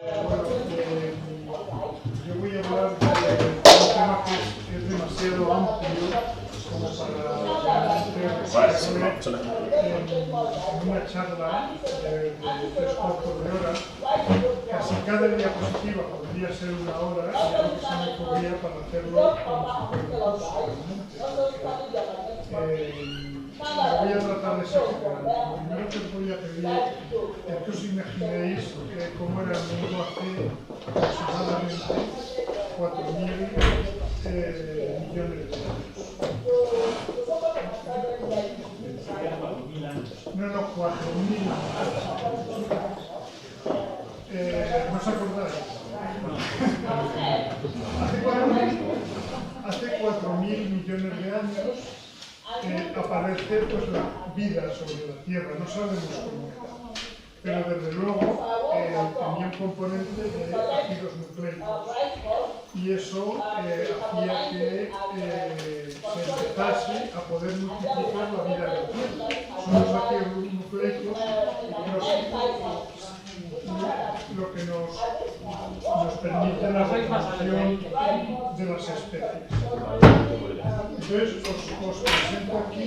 Bueno, yo voy a hablar de un tema que es demasiado amplio como para resolverlo en una charla de 3 cuartos de hora. Casi cada diapositiva podría ser una hora y algo que se me ocurría para hacerlo como si fuera un curso realmente. Voy a tratar de ser general. Lo primero que os voy a pedir es que os imaginéis cómo era el mundo hace aproximadamente 4.000 millones de años. No, 4.000 ¿no os acordáis? Hace 4.000 millones de años aparece pues, la vida sobre la Tierra, no sabemos cómo era, pero desde luego tenía un componente de ácidos nucleicos y eso hacía que se empezase a poder multiplicar la vida de la Tierra. Son los ácidos nucleicos lo que nos permite la reproducción de las especies. Entonces os presento aquí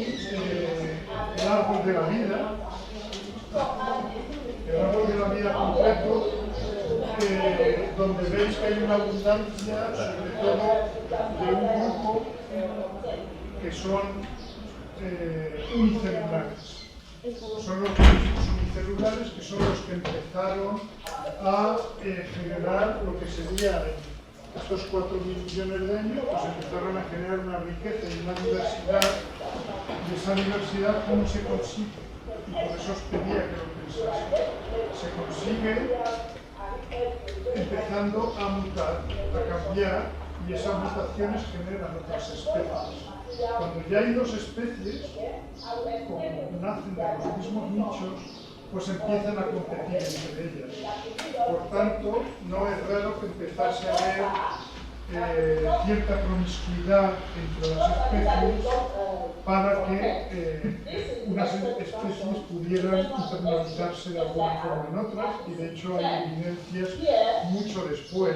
el árbol de la vida. El árbol de la vida completo, donde veis que hay una abundancia, sobre todo de un grupo que son unicelulares. Son los unicelulares que son los que empezaron a generar lo que sería estos 4.000 millones de años, pues empezaron a generar una riqueza y una diversidad, y esa diversidad ¿cómo se consigue? Y por eso os pedía que lo pensase. Se consigue empezando a mutar, a cambiar, y esas mutaciones generan otras especies. Cuando ya hay 2 especies, como nacen de los mismos nichos, pues empiezan a competir entre ellas. Por tanto, no es raro que empezase a haber cierta promiscuidad entre las especies para que unas especies pudieran internalizarse de alguna forma en otras, y de hecho hay evidencias mucho después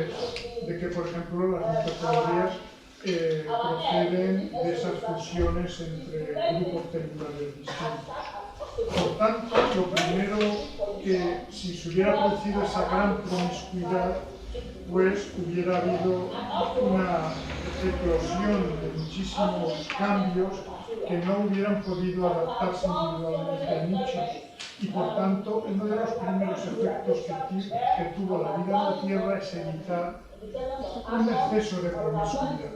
de que, por ejemplo, las mitocondrias proceden de esas fusiones entre grupos celulares distintos. Por tanto, lo primero que, si se hubiera producido esa gran promiscuidad, pues hubiera habido una eclosión de muchísimos cambios que no hubieran podido adaptarse individualmente a nichos, y por tanto uno de los primeros efectos que tuvo la vida en la Tierra es evitar un exceso de promiscuidad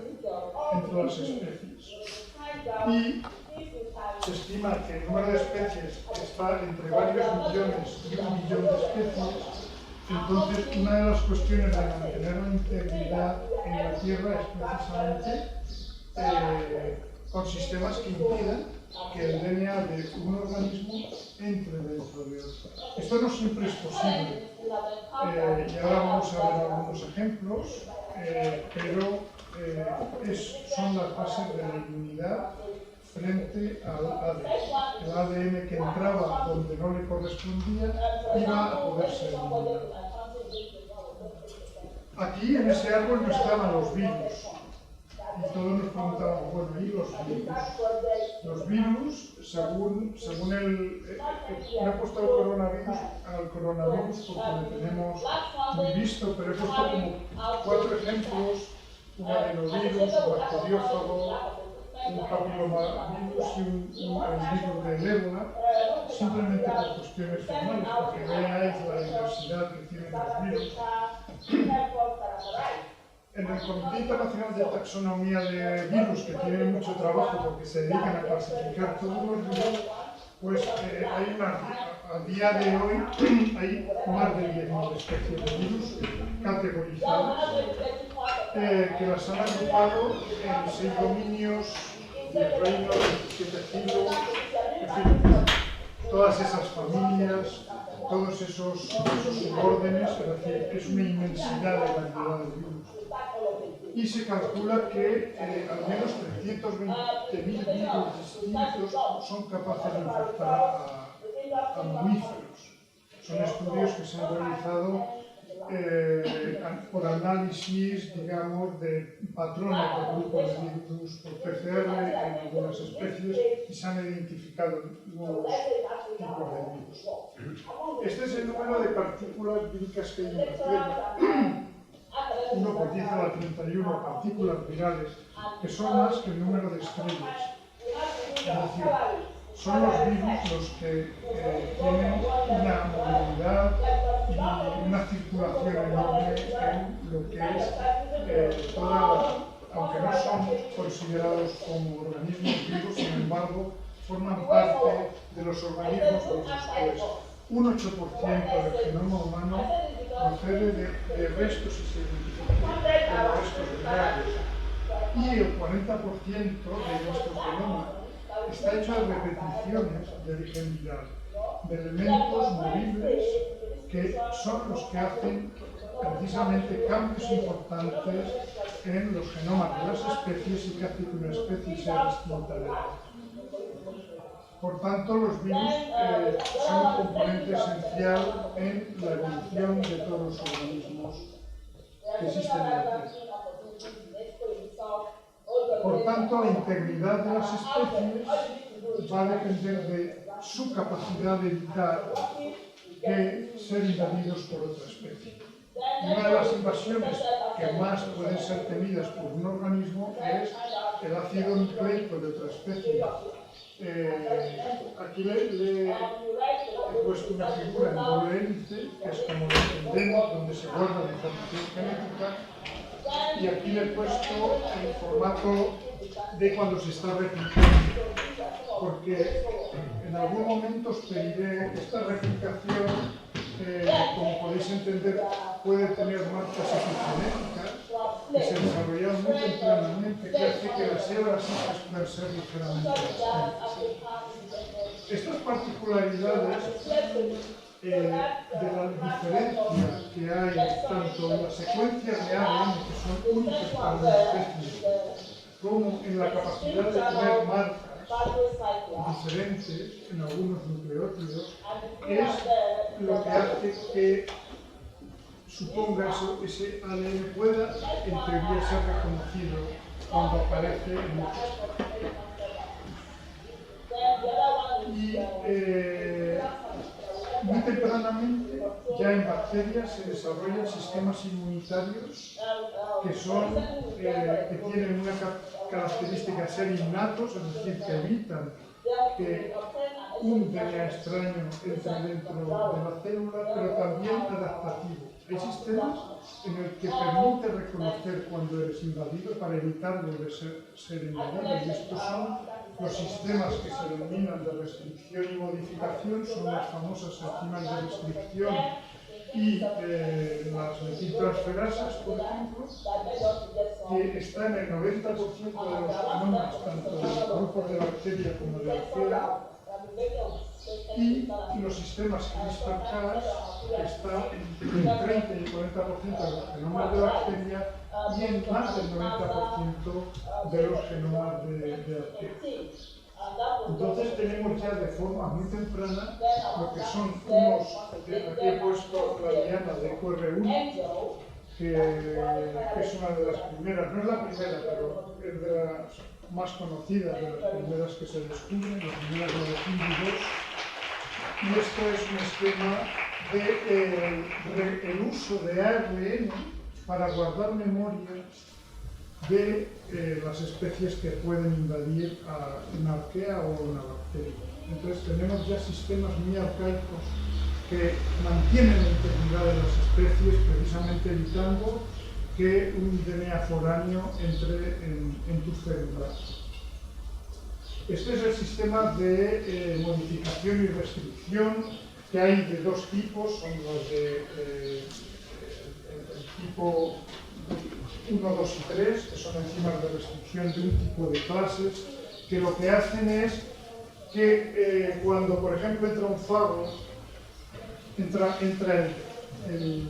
entre las especies. Y se estima que el número de especies está entre varios millones y 1 millón de especies. Entonces, una de las cuestiones de mantener la integridad en la Tierra es precisamente con sistemas que impidan que el DNA de un organismo entre dentro de otro. Esto no siempre es posible, y ahora vamos a ver algunos ejemplos, pero son las bases de la inmunidad frente al ADN. El ADN que entraba donde no le correspondía iba a poder ser eliminado. Aquí en ese árbol no estaban los virus. Y todos nos preguntábamos, bueno, ¿y los virus? Los virus, según el... no he puesto al coronavirus porque lo tenemos muy visto, pero he puesto como 4 ejemplos: un adenovirus, un bacteriófago, un papilomavirus y un virus del ébola, simplemente por cuestiones formales, para que veáis la diversidad que tienen los virus. En el Comité Internacional de Taxonomía de Virus, que tiene mucho trabajo porque se dedican a clasificar todos los virus, pues a día de hoy hay más de 10.000 especies de virus categorizadas, que las han agrupado en 6 dominios, 10 reinos, 7 filos, en fin, todas esas familias, todos esos subórdenes, es decir, es una inmensidad de cantidad de virus. Y se calcula que al menos 320.000 virus distintos son capaces de infectar a mamíferos. Son estudios que se han realizado por análisis, digamos, de patrones de grupos de virus por PCR en algunas especies y se han identificado nuevos tipos de virus. Este es el número de partículas víricas que hay en la bacteria. 1 por 10 a la 31 partículas virales, que son más que el número de estrellas. Es decir, son los virus los que tienen una movilidad y una circulación enorme en lo que es aunque no son considerados como organismos vivos, sin embargo, forman parte de los organismos vivos. Pues, un 8% del genoma humano procede de restos y se identifica como restos virales. Y el 40% de nuestro genoma está hecho de repeticiones de origen viral, de elementos movibles que son los que hacen precisamente cambios importantes en los genomas de las especies y que hacen que una especie sea distinta de otra. Por tanto, los virus son un componente esencial en la evolución de todos los organismos que existen en la Tierra. Por tanto, la integridad de las especies va a depender de su capacidad de evitar ser invadidos por otra especie. Una de las invasiones que más pueden ser temidas por un organismo es el ácido nucleico de otra especie. Aquí le he puesto una figura en doble hélice, que es como lo entendemos, donde se guarda la información genética, y aquí le he puesto el formato de cuando se está replicando, porque en algún momento os pediré esta replicación, como podéis entender, puede tener marcas epigenéticas que se desarrollaron muy tempranamente, que hace que las células hijas puedan ser ligeramente distintas. Estas particularidades de la diferencia que hay tanto en las secuencias de ADN, que son únicas para una especie, como en la capacidad de tener marcas diferentes en algunos nucleótidos, es lo que hace que suponga ese ADN pueda, en teoría, ser reconocido cuando aparece en muchos. Y muy tempranamente, ya en bacterias, se desarrollan sistemas inmunitarios que tienen una característica de ser innatos, es decir, que evitan que un DNA extraño entre dentro de la célula, pero también adaptativo. Hay sistemas en el que permite reconocer cuando eres invadido para evitar volver a ser invadido, y estos son los sistemas que se denominan de restricción y modificación, son las famosas enzimas de restricción y las metiltransferasas, por ejemplo, que están en el 90% de los genomas, tanto de los grupos de bacteria como de arquea, y los sistemas CRISPR-Cas están entre el 30 y el 40% de los genomas de bacteria y en más del 90% de los genomas de arquea. Entonces tenemos ya de forma muy temprana lo que son unos, aquí he puesto la diana de QR1, que es una de las primeras, no es la primera, pero es de las más conocidas, de las primeras que se descubren, las primeras 902. Y esto es un esquema del uso de ARN para guardar memoria de las especies que pueden invadir a una arquea o una bacteria. Entonces tenemos ya sistemas muy arcaicos que mantienen la integridad de las especies, precisamente evitando que un DNA foráneo entre en tus células. Este es el sistema de modificación y restricción, que hay de dos tipos, son los de tipo 1, 2 y 3, que son enzimas de restricción de un tipo de clases, que lo que hacen es que cuando, por ejemplo, entra un fago, entra el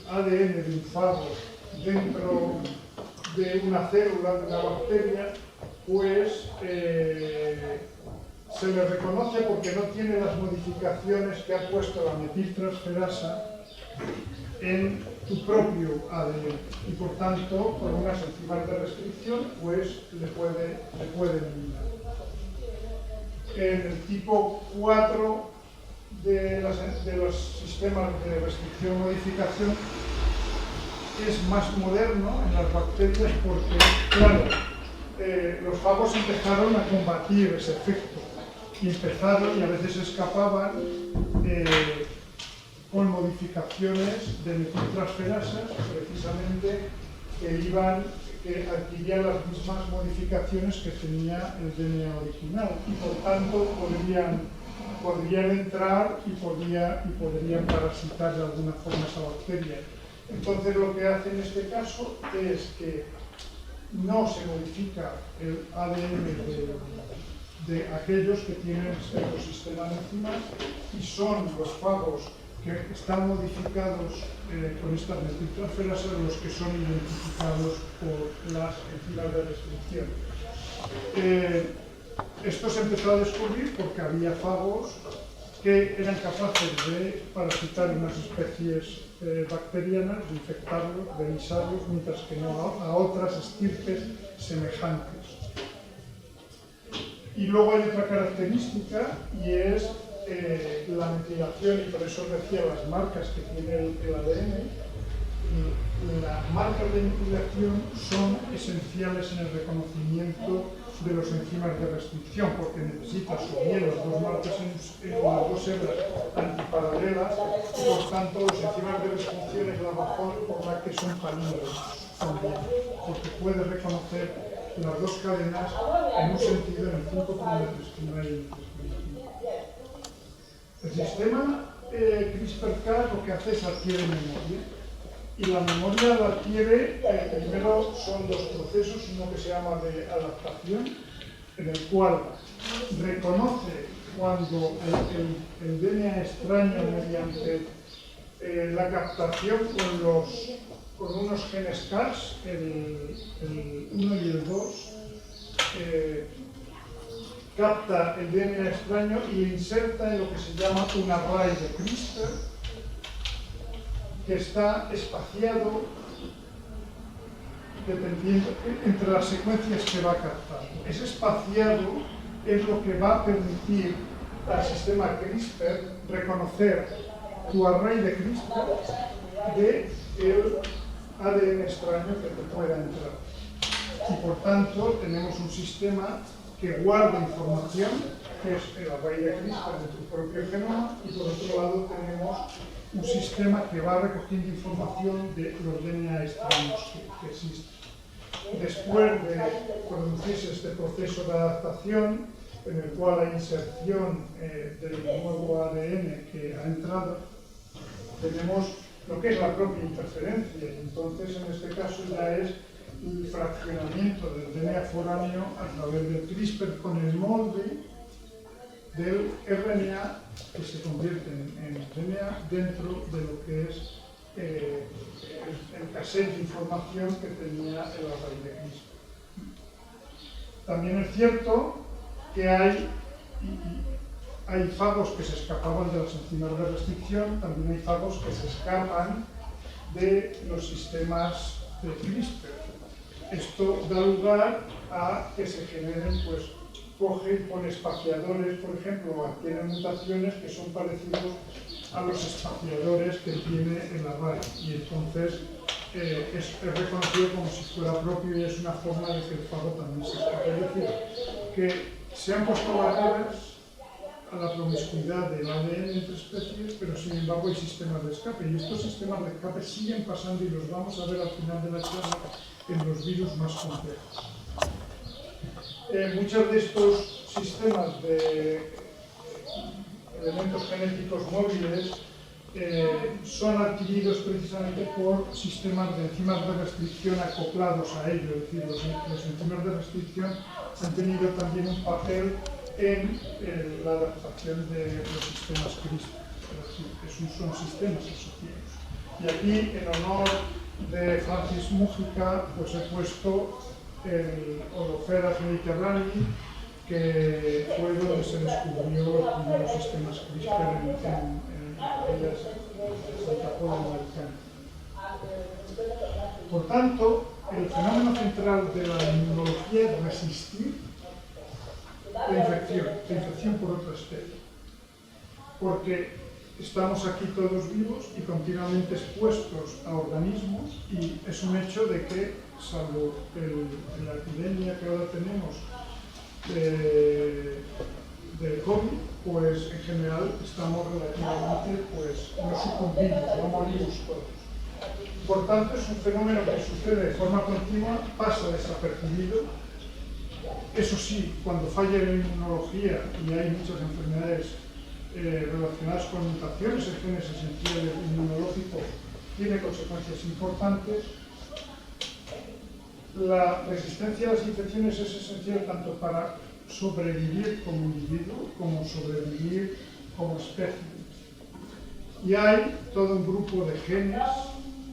ADN de un fago dentro de una célula, de una bacteria, pues se le reconoce porque no tiene las modificaciones que ha puesto la metiltransferasa en tu propio ADN y por tanto con unas enzimas de restricción pues le puede eliminar. En el tipo 4 de los sistemas de restricción-modificación es más moderno en las bacterias porque, claro, los fagos empezaron a combatir ese efecto y empezaron y a veces escapaban con modificaciones de metiltransferasas precisamente que adquirían las mismas modificaciones que tenía el DNA original y por tanto podrían entrar y podrían parasitar de alguna forma esa bacteria. Entonces lo que hace en este caso es que no se modifica el ADN de aquellos que tienen este ecosistema de enzimas y son los fagos que están modificados con estas metiltransferasas los que son identificados por las enzimas de restricción. Esto se empezó a descubrir porque había fagos que eran capaces de parasitar unas especies bacterianas, de infectarlos, de lisarlos, mientras que no a otras estirpes semejantes. Y luego hay otra característica y es la metilación, y por eso decía las marcas que tiene el ADN. Las marcas de metilación son esenciales en el reconocimiento de los enzimas de restricción, porque necesitas o bien las dos marcas en las dos hebras antiparalelas, y por tanto los enzimas de restricción es la razón por la que son palíndromos también, porque puedes reconocer las dos cadenas en un sentido en el 5 por el 3', y el sistema CRISPR-Cas lo que hace es adquiere memoria. Y la memoria la adquiere, primero son dos procesos, uno que se llama de adaptación, en el cual reconoce cuando el DNA extraño mediante la captación con unos genes Cas, el 1 y el 2, capta el DNA extraño y lo inserta en lo que se llama un array de CRISPR, que está espaciado dependiendo entre las secuencias que va captando. Ese espaciado es lo que va a permitir al sistema CRISPR reconocer tu array de CRISPR del ADN extraño que te pueda entrar. Y por tanto tenemos un sistema que guarda información, que es el array de CRISPR de tu propio genoma, y por otro lado tenemos un sistema que va recogiendo información de los DNA extraños que existen. Después de producirse este proceso de adaptación, en el cual hay inserción del nuevo ADN que ha entrado, tenemos lo que es la propia interferencia. Entonces, en este caso ya es el fraccionamiento del DNA foráneo a través del CRISPR con el molde del RNA que se convierte en DNA dentro de lo que es el cassette de información que tenía el array de CRISPR. También es cierto que hay fagos que se escapaban de las enzimas de restricción, también hay fagos que se escapan de los sistemas de CRISPR. Esto da lugar a que se generen, pues, coge y pone espaciadores, por ejemplo, adquieren mutaciones que son parecidos a los espaciadores que tiene el array, y entonces es reconocido como si fuera propio y es una forma de que el fago también se escape. Es decir, que se han puesto barreras a la promiscuidad del ADN entre especies, pero sin embargo hay sistemas de escape, y estos sistemas de escape siguen pasando y los vamos a ver al final de la charla en los virus más complejos. Muchos de estos sistemas de elementos genéticos móviles son adquiridos precisamente por sistemas de enzimas de restricción acoplados a ello, es decir, los enzimas de restricción han tenido también un papel en la adaptación de los sistemas CRISPR, es decir, son sistemas asociados. Y aquí, en honor de Francis Mújica, pues he puesto el Holoferas mediterranei, que fue donde se descubrió los primeros sistemas CRISPR en el ella se escapó del medicamento. Por tanto, el fenómeno central de la inmunología es resistir la infección por otra especie. Porque estamos aquí todos vivos y continuamente expuestos a organismos, y es un hecho de que, salvo la epidemia que ahora tenemos del COVID, pues en general estamos relativamente, pues no sucumbimos, no morimos todos. Por tanto, es un fenómeno que sucede de forma continua, pasa desapercibido. Eso sí, cuando falla la inmunología, y hay muchas enfermedades relacionadas con mutaciones en genes esenciales inmunológicos, tiene consecuencias importantes. La resistencia a las infecciones es esencial tanto para sobrevivir como individuo, como sobrevivir como especie. Y hay todo un grupo de genes,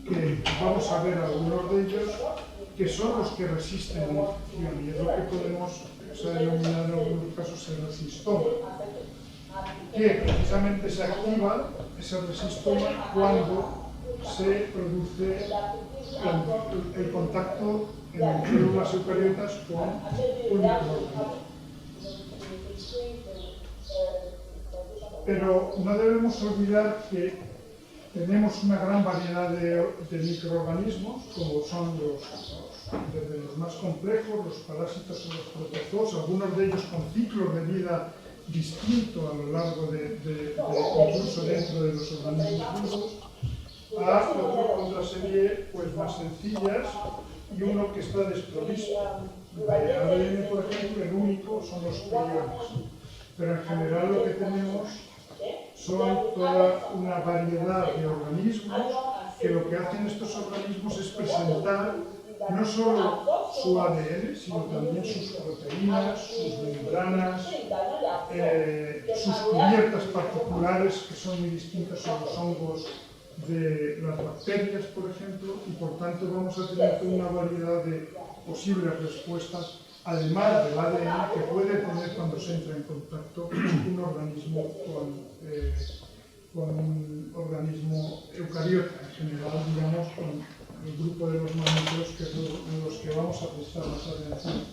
que vamos a ver algunos de ellos, que son los que resisten la infección, y es lo que podemos, se ha denominado en algunos casos el resistoma, que precisamente se activa ese resistoma cuando se produce el contacto en células eucariotas con un microorganismo. Pero no debemos olvidar que tenemos una gran variedad de microorganismos, como son desde los más complejos, los parásitos o los protozoos, algunos de ellos con ciclos de vida distintos a lo largo incluso dentro de los organismos vivos, a otra serie pues, más sencillas, y uno que está desprovisto de ADN, por ejemplo, el único son los priones. Pero en general lo que tenemos son toda una variedad de organismos, que lo que hacen estos organismos es presentar no solo su ADN, sino también sus proteínas, sus membranas, sus cubiertas particulares, que son muy distintas a los hongos de las bacterias, por ejemplo, y por tanto vamos a tener toda una variedad de posibles respuestas, además del ADN que puede tener cuando se entra en contacto un organismo con un organismo eucariota, en general, digamos, con el grupo de los mamíferos, que es en los que vamos a prestar más atención.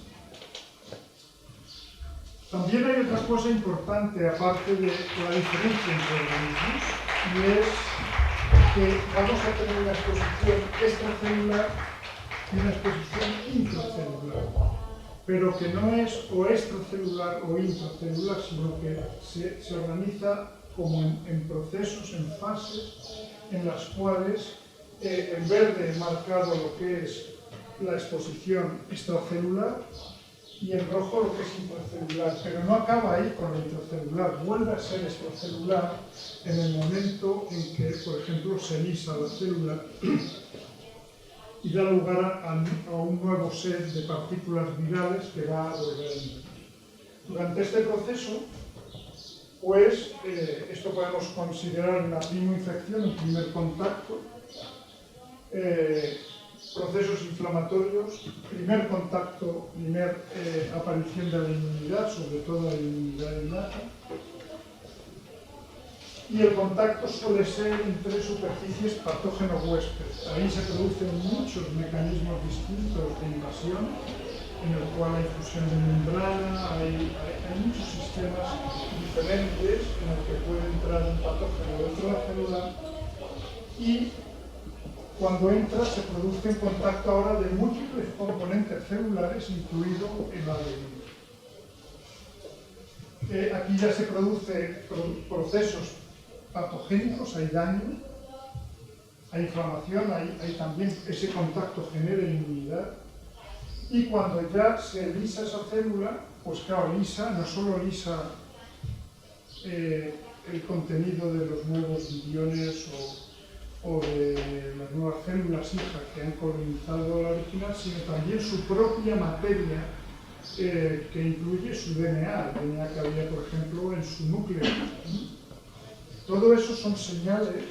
También hay otra cosa importante, aparte de la diferencia entre organismos, y es que vamos a tener una exposición extracelular y una exposición intracelular, pero que no es o extracelular o intracelular, sino que se organiza como en procesos, en fases, en las cuales en verde he marcado lo que es la exposición extracelular y en rojo lo que es intracelular, pero no acaba ahí con la intracelular, vuelve a ser extracelular en el momento en que, por ejemplo, se lisa la célula y da lugar a un nuevo set de partículas virales que va a volver a entrar. Durante este proceso, pues, esto podemos considerar una primoinfección, un primer contacto, procesos inflamatorios, primer contacto, aparición de la inmunidad, sobre todo la inmunidad innata, y el contacto suele ser entre superficies patógeno-huésped. Ahí se producen muchos mecanismos distintos de invasión, en el cual hay fusión de membrana, hay muchos sistemas diferentes en el que puede entrar un patógeno dentro de la célula, y cuando entra se produce un contacto ahora de múltiples componentes celulares, incluido el ADN. Aquí ya se producen procesos patogénicos, hay daño, hay inflamación, hay también ese contacto genera inmunidad, y cuando ya se lisa esa célula, pues claro, no solo lisa el contenido de los nuevos viriones o de las nuevas células hijas que han colonizado la original, sino también su propia materia, que incluye su DNA, el DNA que había, por ejemplo, en su núcleo. Todo eso son señales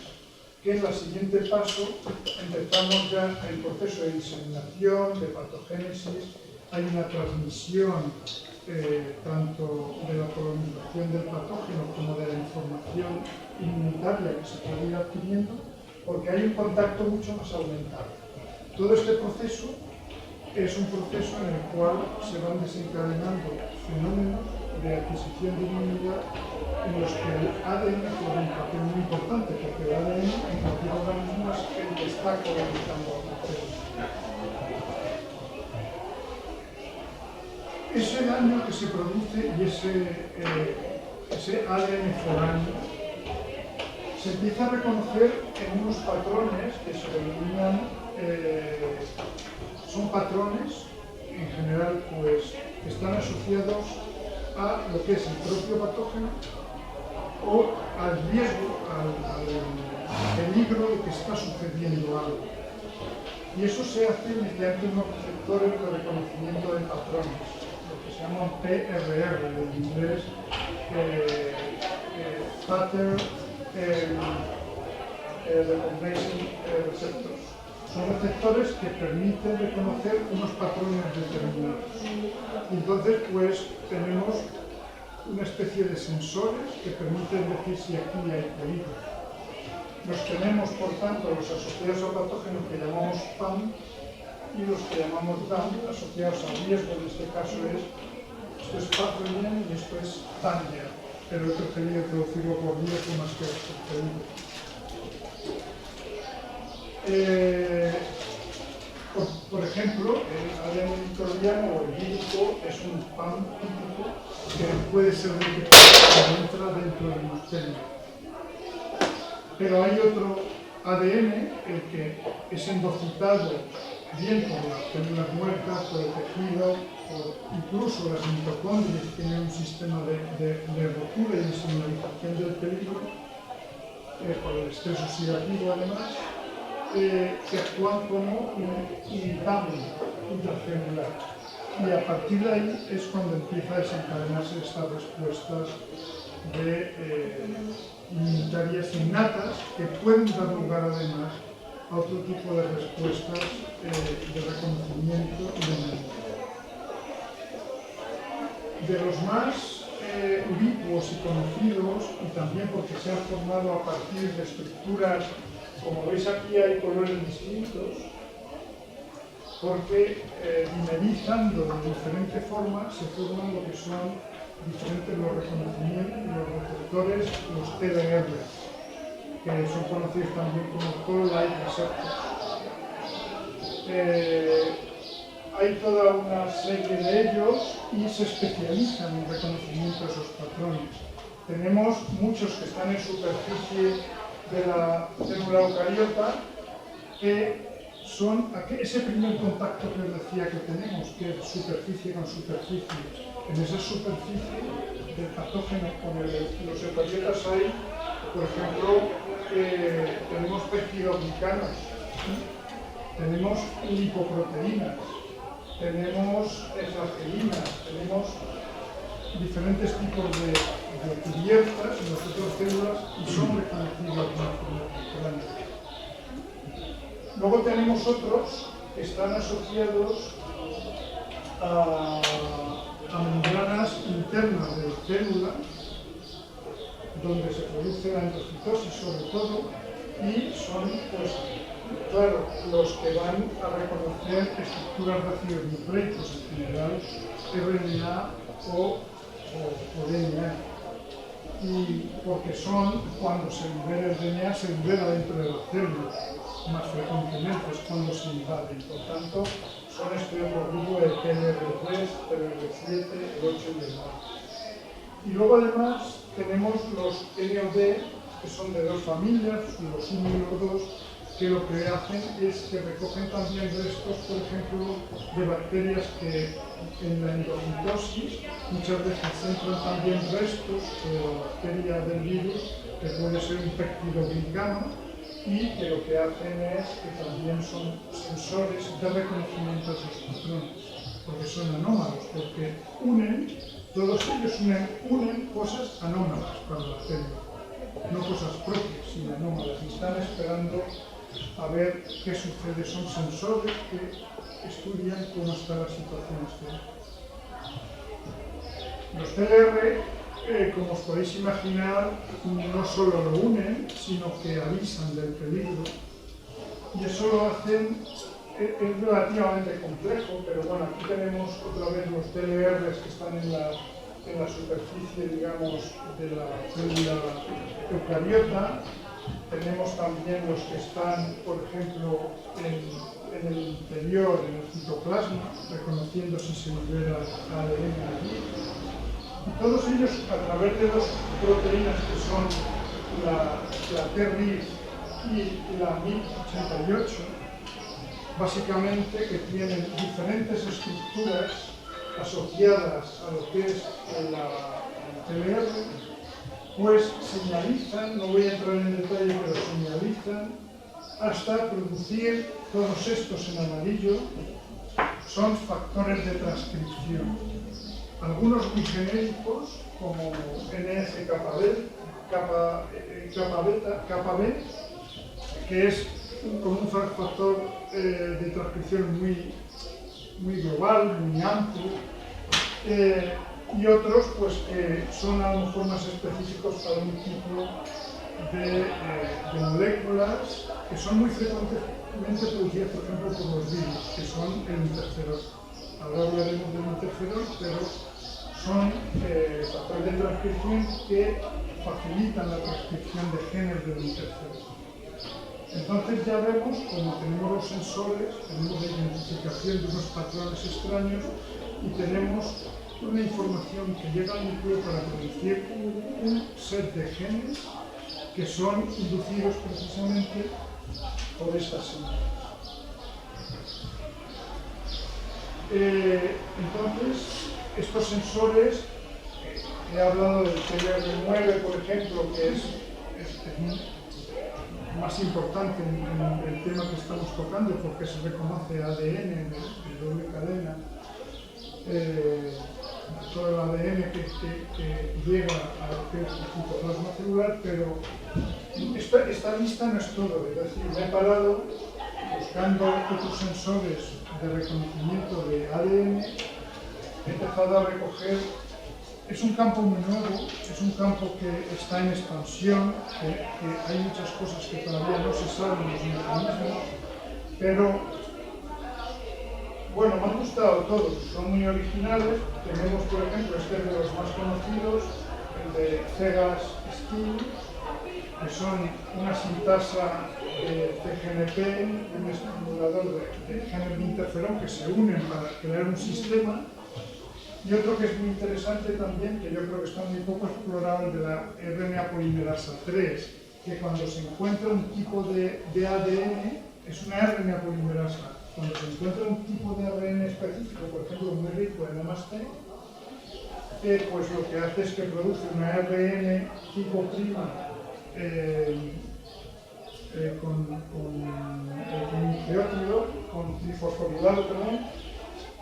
que en el siguiente paso empezamos ya el proceso de diseminación, de patogénesis, hay una transmisión tanto de la colonización del patógeno como de la información inmunitaria que se puede ir adquiriendo, porque hay un contacto mucho más aumentado. Todo este proceso es un proceso en el cual se van desencadenando fenómenos de adquisición de inmunidad en los que el ADN juega un papel muy importante, porque el ADN en cualquier organismo es el que está colonizando a bacterias. Ese daño que se produce y ese ADN foráneo se empieza a reconocer en unos patrones que se denominan, son patrones, en general, pues, que están asociados a lo que es el propio patógeno o al riesgo, al peligro de que está sucediendo algo. Y eso se hace mediante unos receptores de reconocimiento de patrones, lo que se llaman PRR, en inglés, Pattern Recognition Receptors. Son receptores que permiten reconocer unos patrones determinados. Entonces, pues, tenemos una especie de sensores que permiten decir si aquí hay peligro. Los tenemos, por tanto, los asociados a patógenos que llamamos PAM y los que llamamos DAM, asociados al riesgo. En este caso esto es pathogen y esto es danger, pero he preferido traducirlo por riesgo más que por peligro. Por ejemplo, el ADN microbiano o el vírico es un PAM típico que puede ser detectado cuando entra dentro de una célula. Pero hay otro ADN, el que es endocitado bien por las células muertas, por el tejido, por incluso las mitocondrias, que tienen un sistema de rotura y de señalización del peligro, por el estrés oxidativo además, que actúan como un DAM intracelular. Y a partir de ahí es cuando empieza a desencadenarse estas respuestas inmunitarias innatas que pueden dar lugar además a otro tipo de respuestas de reconocimiento y de memoria. De los más ubicuos y conocidos, y también porque se han formado a partir de estructuras, como veis aquí hay colores distintos, porque dimerizando de diferente forma se forman lo que son diferentes los reconocimientos y los receptores, los TDR, que son conocidos también como Toll-like receptors. Hay toda una serie de ellos y se especializan en el reconocimiento de esos patrones. Tenemos muchos que están en superficie de la célula eucariota, que son ese primer contacto que os decía que tenemos, que es superficie con superficie. En esa superficie del patógeno con los eucariotas hay, por ejemplo, tenemos peptidoglicanos, tenemos lipoproteínas, tenemos flagelinas, tenemos diferentes tipos de cubiertas en las otras células y son reconocidos de una forma temprana. Luego tenemos otros que están asociados a membranas internas de la célula, donde se produce la endocitosis sobre todo, y son, pues, claro, los que van a reconocer estructuras de ácidos nucleicos, en general RNA o DNA. Y porque son, cuando se libera el DNA, se libera dentro de la célula, más frecuentemente es cuando se invaden. Por tanto, son este otro grupo de TLR3, TLR7, el 8 y el 9. Y luego además tenemos los NOD, que son de dos familias, los 1 y los 2, que lo que hacen es que recogen también restos, por ejemplo, de bacterias que en la endocitosis muchas veces entran también restos de la bacteria del virus, que puede ser un peptidoglicano, y que lo que hacen es que también son sensores de reconocimiento de esos patrones, porque son anómalos, porque todos ellos unen cosas anómalas para la célula, no cosas propias, sino anómalas, y están esperando a ver qué sucede. Son sensores que estudian cómo está la situación exterior. Los CDR, como os podéis imaginar, no solo lo unen, sino que avisan del peligro. Y eso lo hacen, es relativamente complejo, pero bueno, aquí tenemos otra vez los TLRs que están en la superficie, digamos, de la célula eucariota. Tenemos también los que están, por ejemplo, en el interior, en el citoplasma, reconociendo si se libera ADN allí. Y todos ellos, a través de dos proteínas que son la TRIF y la MYC88, básicamente que tienen diferentes estructuras asociadas a lo que es la TLR, pues señalizan, no voy a entrar en detalle, pero señalizan hasta producir todos estos en amarillo, son factores de transcripción. Algunos muy genéricos, como NF-kappa B, que es como un factor de transcripción muy global, muy amplio, y otros pues, que son a lo mejor más específicos para un tipo de moléculas que son muy frecuentemente producidas, por ejemplo, por los virus, que son el interferón. Ahora hablaremos del interferón, pero son factores de transcripción que facilitan la transcripción de genes del interferón. Entonces ya vemos, como tenemos los sensores, tenemos la identificación de unos patrones extraños y tenemos una información que llega al núcleo para producir un set de genes que son inducidos precisamente por estas señales. Entonces, estos sensores, he hablado del TLR9, por ejemplo, que es más importante en el tema que estamos tocando porque se reconoce ADN de doble cadena, todo el ADN que llega a lo que es el citoplasma celular, pero esta lista no es todo, es decir, me he parado buscando otros sensores de reconocimiento de ADN, he empezado a recoger. Es un campo muy nuevo, es un campo que está en expansión, que hay muchas cosas que todavía no se saben los mecanismos, pero bueno, me han gustado todos, son muy originales. Tenemos, por ejemplo, este de los más conocidos, el de CEGAS-STIN, que son una sintasa de CGNP, un estimulador de genes de interferón que se unen para crear un sistema. Y otro que es muy interesante también, que yo creo que está muy poco explorado, el de la RNA polimerasa 3, que cuando se encuentra un tipo de ADN, es una RNA polimerasa. Cuando se encuentra un tipo de ARN específico, por ejemplo, muy rico en MAST, pues lo que hace es que produce una ARN tipo prima con nucleótido, con trifosforilado, perdón,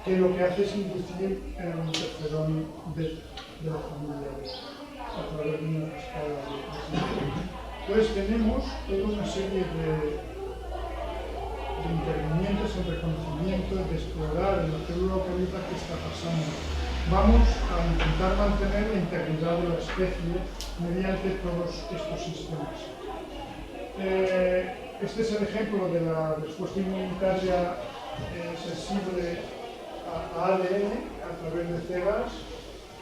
que lo que hace es inducir el interferón beta de la familia beta a través de una cascada de. Entonces tenemos toda una serie de intervinientes en reconocimiento, de explorar en la célula eucariota qué está pasando. Vamos a intentar mantener la integridad de la especie mediante todos estos sistemas. Este es el ejemplo de la respuesta inmunitaria sensible a ADN a través de CEGAS,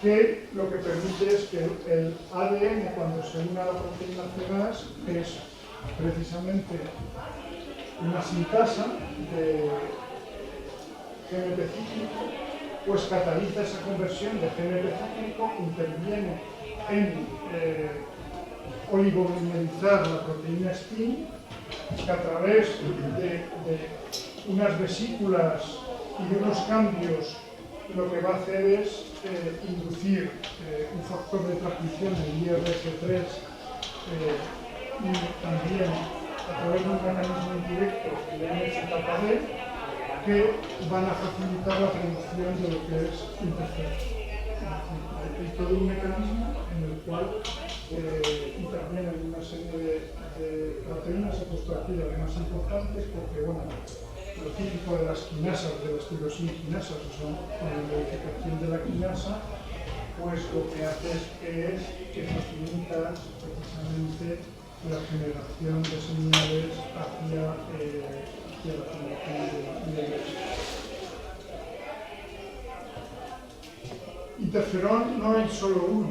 que lo que permite es que el ADN, cuando se une a la proteína CEGAS, es precisamente una sintasa de GNP cíclico, pues cataliza esa conversión de GNP cíclico, interviene en oligomerizar la proteína STIN, que a través de unas vesículas y de unos cambios lo que va a hacer es inducir un factor de transcripción, el IRF3, y también a través de un mecanismo indirecto, el NF-kappa B, que van a facilitar la producción de lo que es interferón. Hay todo un mecanismo en el cual intervienen una serie de proteínas, he puesto aquí las más importantes, porque bueno, lo típico de las quinasas, de las tirosina quinasas, o sea, con la modificación de la quinasa, pues lo que hace es que facilita precisamente la generación de señales hacia la generación de interferón. No hay solo uno,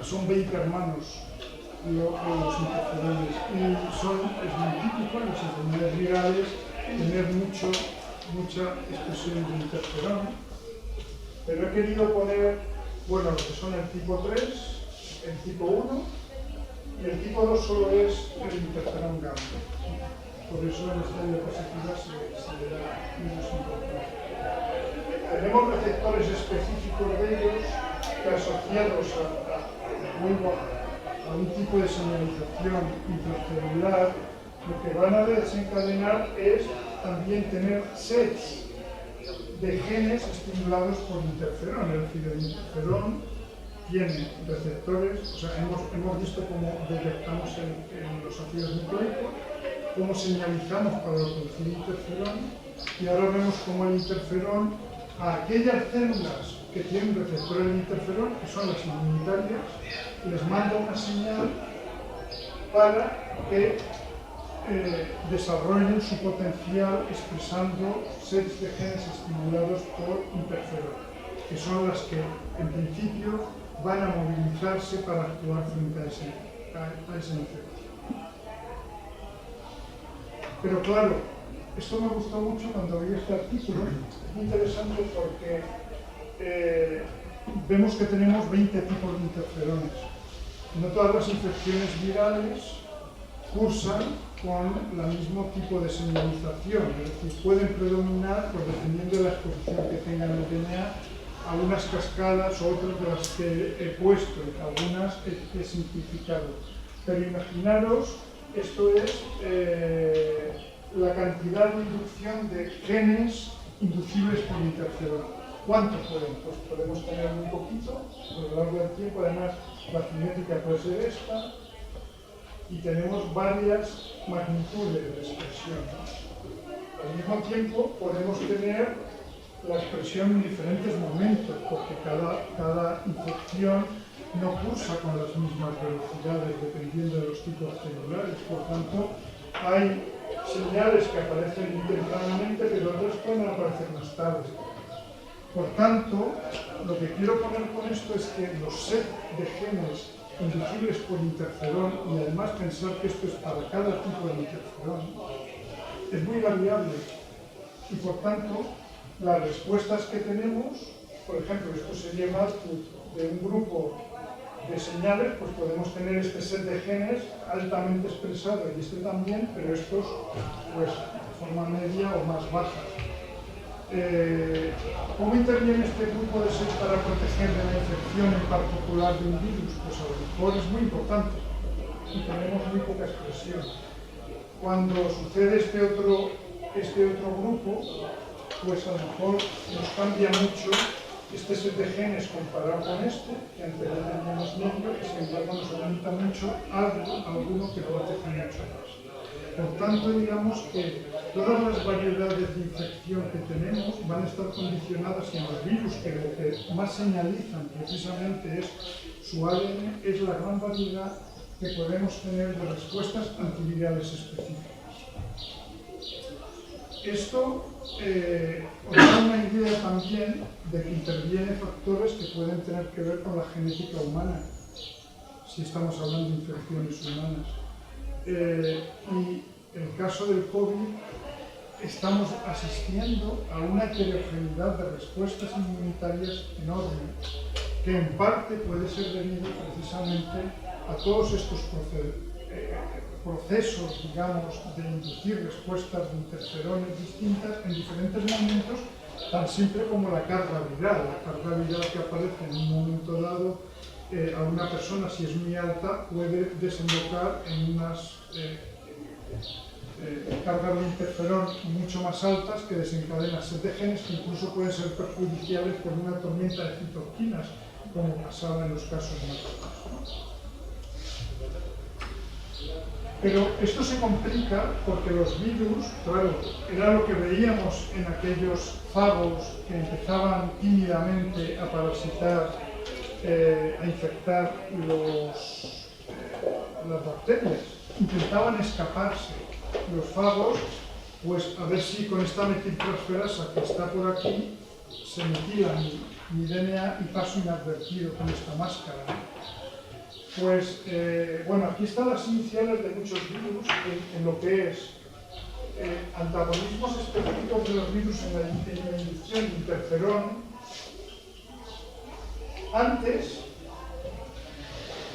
son 20 hermanos los interferones, y es muy típico en las enfermedades virales tener mucha expresión de interferón, pero he querido poner, bueno, lo que son el tipo 3, el tipo 1, y el tipo 2 solo es el interferón gamma. Por eso en esta diapositiva se le da menos importancia. Tenemos receptores específicos de ellos que, asociados a un tipo de señalización intracelular, lo que van a desencadenar es también tener sets de genes estimulados por interferón. Es decir, el interferón tiene receptores, o sea, hemos visto cómo detectamos en los ácidos nucleicos, cómo señalizamos para producir interferón, y ahora vemos cómo el interferón, a aquellas células que tienen receptores de interferón, que son las inmunitarias, les manda una señal para que desarrollen su potencial expresando sets de genes estimulados por interferón, que son las que en principio van a movilizarse para actuar frente a ese infecto. Pero claro, esto me gustó mucho cuando vi este artículo. Es muy interesante porque vemos que tenemos 20 tipos de interferones. No todas las infecciones virales cursan con el mismo tipo de señalización, es decir, pueden predominar, pues, dependiendo de la exposición que tengan el DNA, algunas cascadas o otras de las que he puesto, y algunas he simplificado. Pero imaginaros, esto es la cantidad de inducción de genes inducibles por interferón. ¿Cuántos podemos? Pues podemos tener muy poquito, por lo largo del tiempo. Además, la cinética puede ser esta, y tenemos varias magnitudes de expresión. Al mismo tiempo, podemos tener la expresión en diferentes momentos, porque cada infección no cursa con las mismas velocidades dependiendo de los tipos celulares. Por tanto, hay señales que aparecen tempranamente, pero otras pueden aparecer más tarde. Por tanto, lo que quiero poner con esto es que los sets de genes inducibles por interferón, y además pensar que esto es para cada tipo de interferón, es muy variable, y por tanto las respuestas que tenemos, por ejemplo, esto sería un output de un grupo de señales, pues podemos tener este set de genes altamente expresado y este también, pero estos pues de forma media o más baja. ¿Cómo interviene este grupo de sets para proteger de la infección en particular de un virus? Pues a lo mejor es muy importante y tenemos muy poca expresión. Cuando sucede este otro grupo, pues a lo mejor nos cambia mucho este set de genes comparado con este, que antes ya teníamos medio, y sin embargo nos aumenta mucho alguno que protege mucho más. Por tanto, digamos que todas las variedades de infección que tenemos van a estar condicionadas en los virus, que lo que más señalizan precisamente es su ADN, es la gran variedad que podemos tener de respuestas antivirales específicas. Esto os da una idea también de que intervienen factores que pueden tener que ver con la genética humana, si estamos hablando de infecciones humanas. Y en el caso del COVID, estamos asistiendo a una heterogeneidad de respuestas inmunitarias enorme, que en parte puede ser debido precisamente a todos estos procesos, digamos, de inducir respuestas de interferones distintas en diferentes momentos, tan simple como la carga viral. La carga viral que aparece en un momento dado a una persona, si es muy alta, puede desembocar en unas cargas de interferón mucho más altas que desencadenan set de genes que incluso pueden ser perjudiciales por una tormenta de citoquinas, como pasaba en los casos más graves. Pero esto se complica porque los virus, claro, era lo que veíamos en aquellos fagos que empezaban tímidamente a parasitar a infectar las bacterias. Intentaban escaparse. Los fagos, pues a ver si con esta metiltransferasa que está por aquí se metila mi DNA y paso inadvertido con esta máscara. Pues, bueno, aquí están las iniciales de muchos virus en lo que es antagonismos específicos de los virus en la inducción de interferón antes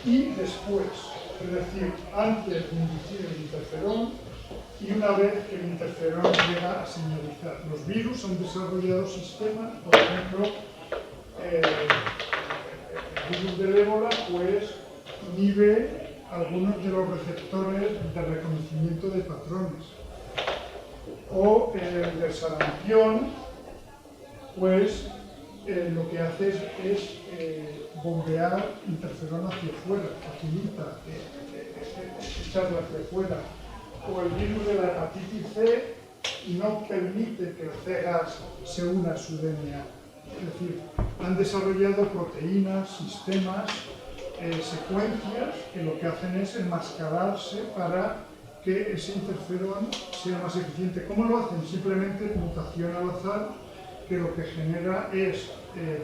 y después. Es decir, antes de inducir el interferón y una vez que el interferón llega a señalizar. Los virus han desarrollado sistemas, por ejemplo, el virus del ébola, pues inhibe algunos de los receptores de reconocimiento de patrones. O el del sarampión, pues lo que hace es bombear interferón hacia afuera, facilita echarlo hacia afuera. O el virus de la hepatitis C no permite que el C-gas se una a su DNA. Es decir, han desarrollado proteínas, sistemas, secuencias que lo que hacen es enmascararse para que ese interferón sea más eficiente. ¿Cómo lo hacen? Simplemente mutación al azar, que lo que genera es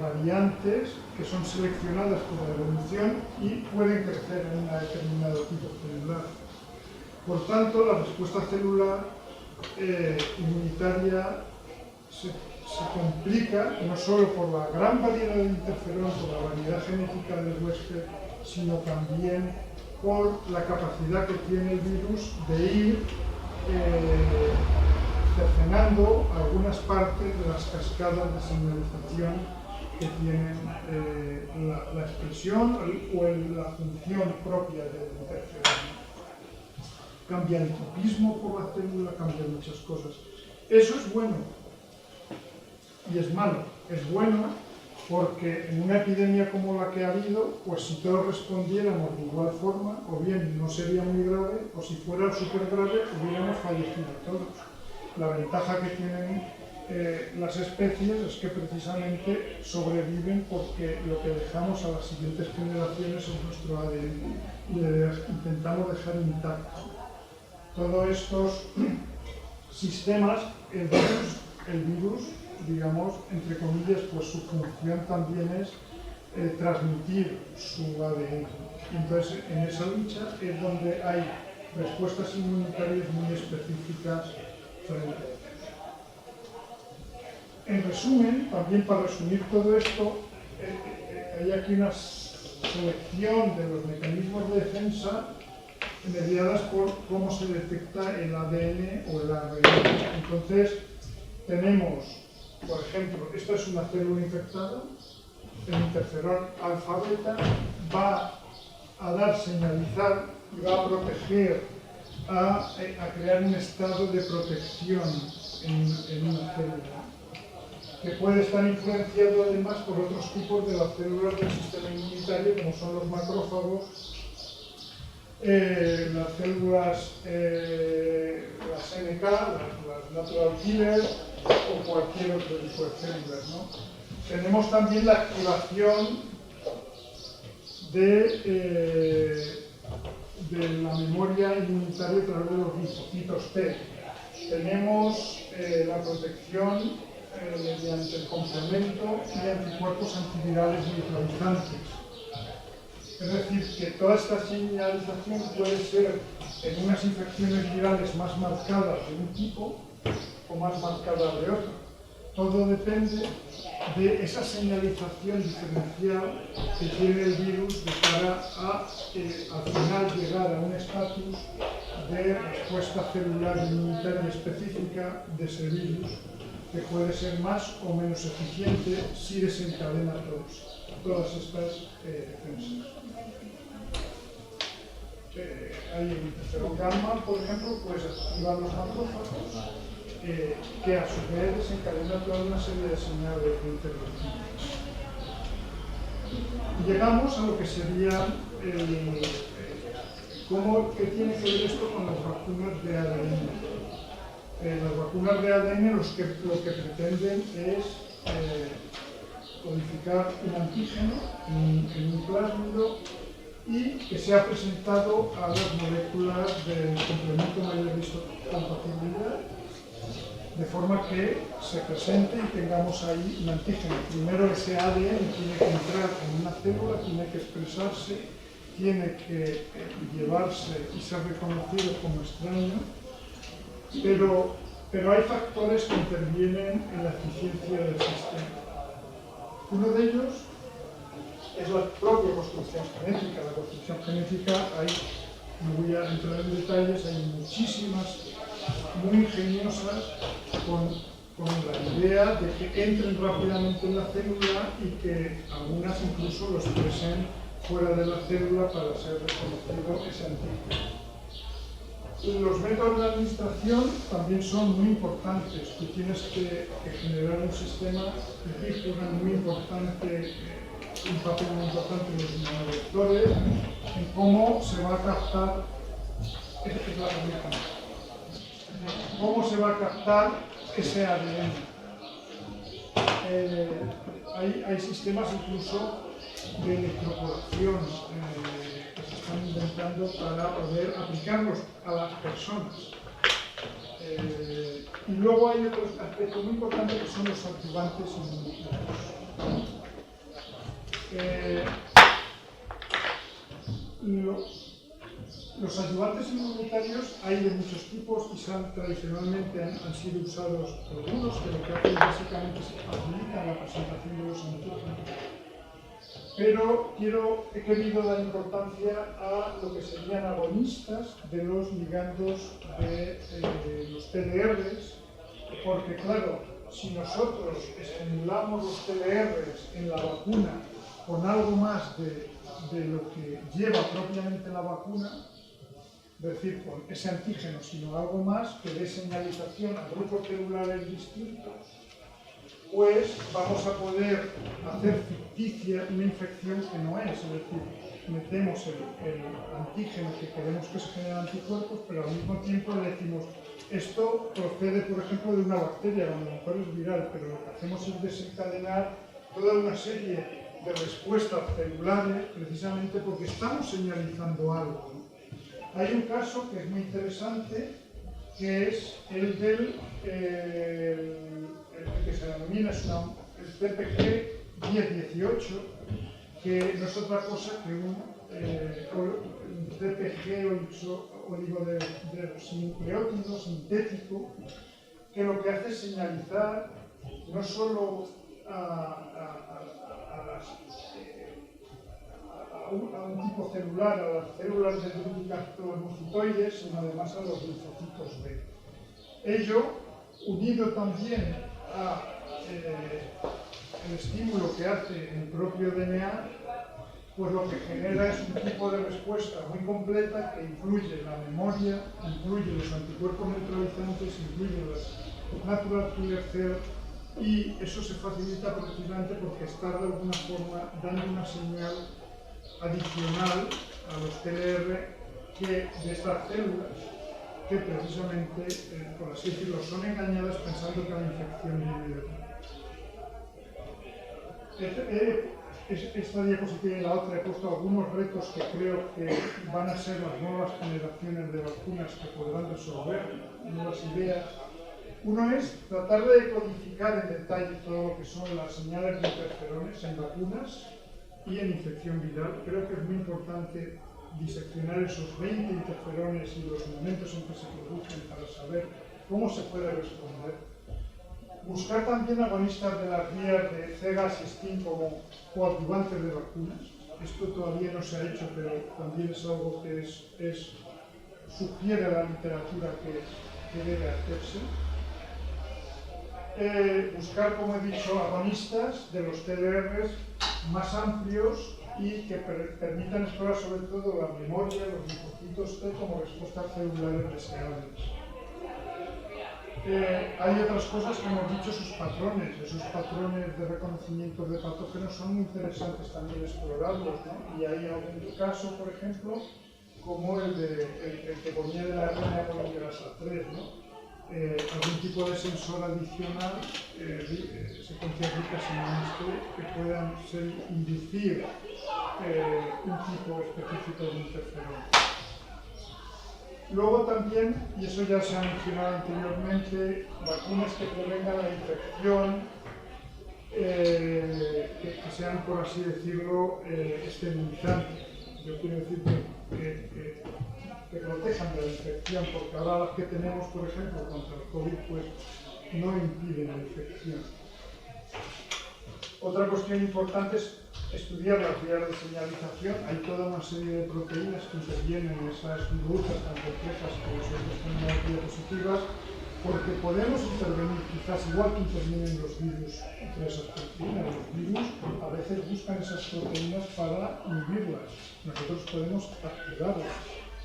variantes que son seleccionadas por la evolución y pueden crecer en un determinado tipo celular. Por tanto, la respuesta celular inmunitaria se complica no solo por la gran variedad de interferón, por la variedad genética del huésped, sino también por la capacidad que tiene el virus de ir cercenando algunas partes de las cascadas de señalización que tienen la expresión o la función propia del interferón. Cambia el tipismo por la célula, cambia muchas cosas. Eso es bueno y es malo. Es bueno porque en una epidemia como la que ha habido, pues si todos respondiéramos de igual forma, o bien no sería muy grave, o si fuera súper grave, hubiéramos fallecido todos. La ventaja que tienen las especies es que precisamente sobreviven porque lo que dejamos a las siguientes generaciones es nuestro ADN y intentamos dejar intacto. Todos estos sistemas, el virus, digamos, entre comillas, pues su función también es transmitir su ADN. Entonces, en esa lucha es donde hay respuestas inmunitarias muy específicas frente a ellas. En resumen, también para resumir todo esto, hay aquí una selección de los mecanismos de defensa mediadas por cómo se detecta el ADN o el ARN. Entonces, tenemos, por ejemplo, esta es una célula infectada, el interferón alfa-beta va a dar señalizar y va a proteger, a crear un estado de protección en una célula, que puede estar influenciado además por otros tipos de las células del sistema inmunitario, como son los macrófagos, las células, las NK, las natural killers o cualquier otro tipo de células, ¿no? Tenemos también la activación de la memoria inmunitaria a través de los linfocitos T. Tenemos la protección mediante el complemento y anticuerpos antivirales neutralizantes. Es decir, que toda esta señalización puede ser en unas infecciones virales más marcadas de un tipo o más marcadas de otro. Todo depende de esa señalización diferencial que tiene el virus de cara a, al final, llegar a un estatus de respuesta celular inmunitaria específica de ese virus, que puede ser más o menos eficiente si desencadena todas estas defensas. Hay el interferón gamma, por ejemplo, puede activar los macrófagos, que a su vez desencadena toda una serie de señales de intervención. Llegamos a lo que sería ¿qué tiene que ver esto con las vacunas de ADN? Las vacunas de ADN lo que pretenden es codificar un antígeno en un plásmido y que sea presentado a las moléculas del complemento mayor de histocompatibilidad, de forma que se presente y tengamos ahí un antígeno. Primero ese ADN tiene que entrar en una célula, tiene que expresarse, tiene que llevarse y ser reconocido como extraño, pero hay factores que intervienen en la eficiencia del sistema. Uno de ellos es la propia construcción genética. La construcción genética, no voy a entrar en detalles, hay muchísimas muy ingeniosas con la idea de que entren rápidamente en la célula y que algunas incluso lo expresen fuera de la célula para ser reconocido ese antígeno. Los métodos de administración también son muy importantes. Tú tienes que generar un sistema que juega un papel muy importante en los inmunovectores, en cómo se va a captar, ese ADN. Hay sistemas incluso de electroporación que se están inventando para poder aplicarlos a las personas. Y luego hay otro aspecto muy importante que son los activantes inmunitarios. Los ayudantes inmunitarios hay de muchos tipos y tradicionalmente han sido usados algunos, que lo que hacen básicamente es facilitar la presentación de los antígenos. Pero he querido dar importancia a lo que serían agonistas de los ligandos de los TLRs, porque claro, si nosotros estimulamos los TLRs en la vacuna con algo más de lo que lleva propiamente la vacuna, es decir, con ese antígeno, sino algo más que dé señalización a grupos celulares distintos, pues vamos a poder hacer ficticia una infección que no es. Es decir, metemos el antígeno que queremos que se genere anticuerpos, pero al mismo tiempo le decimos, esto procede, por ejemplo, de una bacteria, a lo mejor es viral, pero lo que hacemos es desencadenar toda una serie de respuestas celulares, precisamente porque estamos señalizando algo. Hay un caso que es muy interesante, que es el del que se denomina el TPG 1018, que no es otra cosa que un TPG oligonucleótido sintético, que lo que hace es señalizar no solo a un tipo celular, a las células dendriticatodermocitoides, sino además a los linfocitos B. Ello, unido también al estímulo que hace el propio DNA, pues lo que genera es un tipo de respuesta muy completa que incluye la memoria, incluye los anticuerpos neutralizantes, incluye las natural killer cells, y eso se facilita precisamente porque está de alguna forma dando una señal adicional a los TLR de estas células que precisamente, por así decirlo, son engañadas pensando que la infección viene de aquí. Esta diapositiva y la otra he puesto algunos retos que creo que van a ser las nuevas generaciones de vacunas que podrán resolver nuevas ideas. Uno es tratar de codificar en detalle todo lo que son las señales de interferones en vacunas y en infección viral. Creo que es muy importante diseccionar esos 20 interferones y los momentos en que se producen para saber cómo se puede responder. Buscar también agonistas de las vías de C-gas-STIN como coadyuvantes de vacunas. Esto todavía no se ha hecho, pero también es algo que sugiere la literatura que debe hacerse. Buscar, como he dicho, agonistas de los TLRs más amplios y que permitan explorar sobre todo la memoria, los linfocitos T como respuestas celulares deseables. Hay otras cosas que hemos dicho, esos patrones de reconocimiento de patógenos son muy interesantes también explorarlos, ¿no? Y hay algún caso, por ejemplo, como el que ponía de la RNA polimerasa 3, ¿no? algún tipo de sensor adicional, secuencias ricas en que puedan inducir un tipo específico de interferón. Luego también, y eso ya se ha mencionado anteriormente, vacunas que prevengan la infección, que sean, por así decirlo, esterilizantes. Yo quiero decir que protejan de la infección, porque ahora las que tenemos, por ejemplo, contra el COVID, pues no impiden la infección. Otra cuestión importante es estudiar las vías de señalización. Hay toda una serie de proteínas que intervienen en esas burbujas tan complejas que nosotros tenemos diapositivas, porque podemos intervenir, quizás igual que intervienen los virus entre esas proteínas. Los virus a veces buscan esas proteínas para inhibirlas. Nosotros podemos activarlas.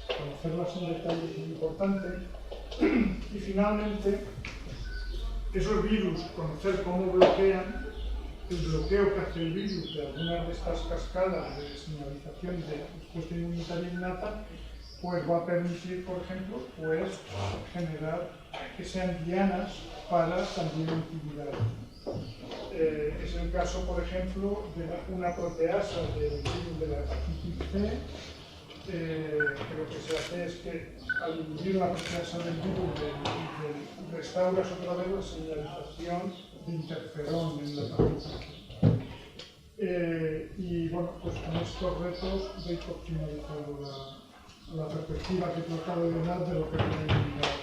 Conocerlas en detalle es muy importante. Y finalmente, esos virus, conocer cómo bloquean. El bloqueo que hace el virus de algunas de estas cascadas de señalización de respuesta inmunitaria innata, pues va a permitir, por ejemplo, pues generar que sean dianas para también intimidar. Es el caso, por ejemplo, de una proteasa del virus de la hepatitis C, que lo que se hace es que al inhibir la proteasa del virus restauras otra vez la señalización de interferón en la hepatitis. Y bueno, pues con estos retos doy por finalizado la perspectiva que he tratado de dar de lo que puede ayudar